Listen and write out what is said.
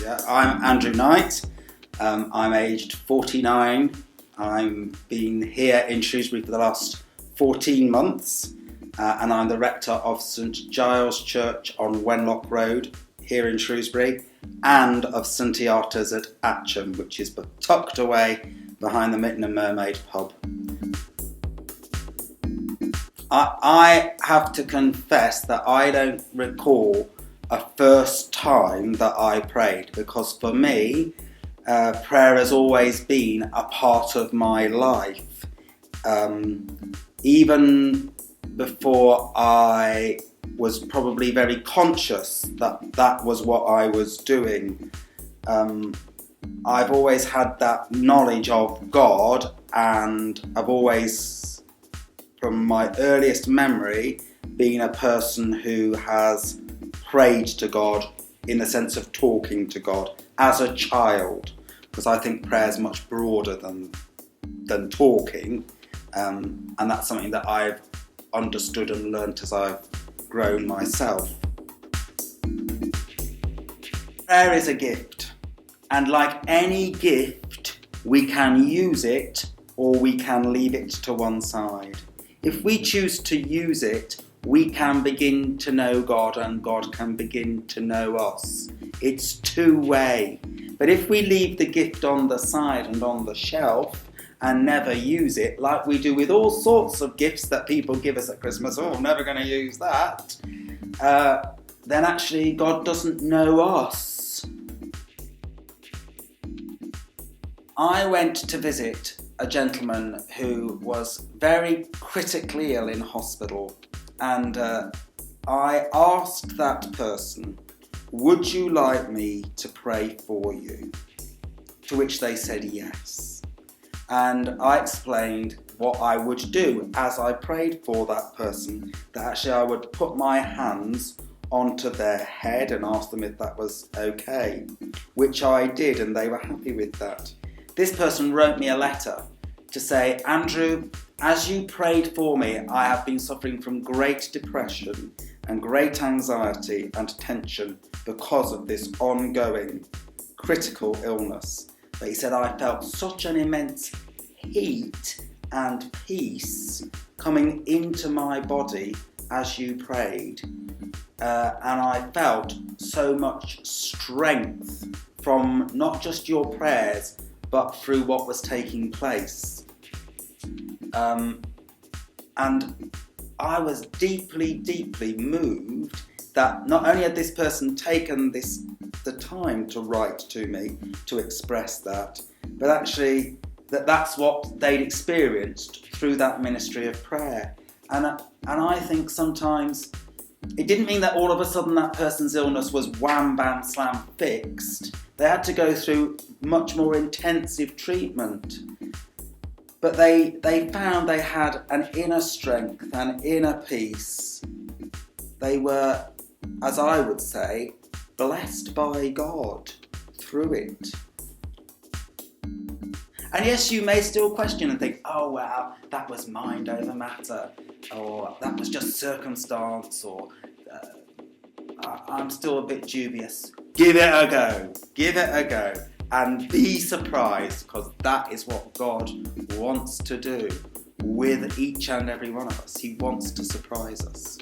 Yeah, I'm Andrew Knight. I'm aged 49. I've been here in Shrewsbury for the last 14 months, and I'm the rector of St Giles Church on Wenlock Road here in Shrewsbury, and of St Earta's at Atcham, which is tucked away behind the Mitten and Mermaid pub. I have to confess that I don't recall a first time that I prayed, because for me, prayer has always been a part of my life. Even before I was probably very conscious that that was what I was doing, I've always had that knowledge of God, and I've always, from my earliest memory, been a person who has prayed to God in the sense of talking to God as a child, because I think prayer is much broader than talking, and that's something that I've understood and learnt as I've grown myself. Prayer is a gift, and like any gift, we can use it or we can leave it to one side. If we choose to use it, we can begin to know God and God can begin to know us. It's two-way. But if we leave the gift on the side and on the shelf and never use it, like we do with all sorts of gifts that people give us at Christmas, oh, I'm never going to use that, then actually God doesn't know us. I went to visit a gentleman who was very critically ill in hospital, and I asked that person, would you like me to pray for you? To which they said yes. And I explained what I would do as I prayed for that person, that actually I would put my hands onto their head and ask them if that was okay, which I did, and they were happy with that. This person wrote me a letter to say, Andrew, as you prayed for me, I have been suffering from great depression and great anxiety and tension because of this ongoing critical illness. But he said, I felt such an immense heat and peace coming into my body as you prayed. And I felt so much strength from not just your prayers, but through what was taking place. And I was deeply, deeply moved that not only had this person taken the time to write to me to express that, but actually that's what they'd experienced through that ministry of prayer. And I think sometimes it didn't mean that all of a sudden that person's illness was wham, bam, slam fixed. They had to go through much more intensive treatment. But they found they had an inner strength, an inner peace. They were, as I would say, blessed by God through it. And yes, you may still question and think, oh wow, that was mind over matter, or that was just circumstance, or I'm still a bit dubious. Give it a go. Give it a go. And be surprised, because that is what God wants to do with each and every one of us. He wants to surprise us.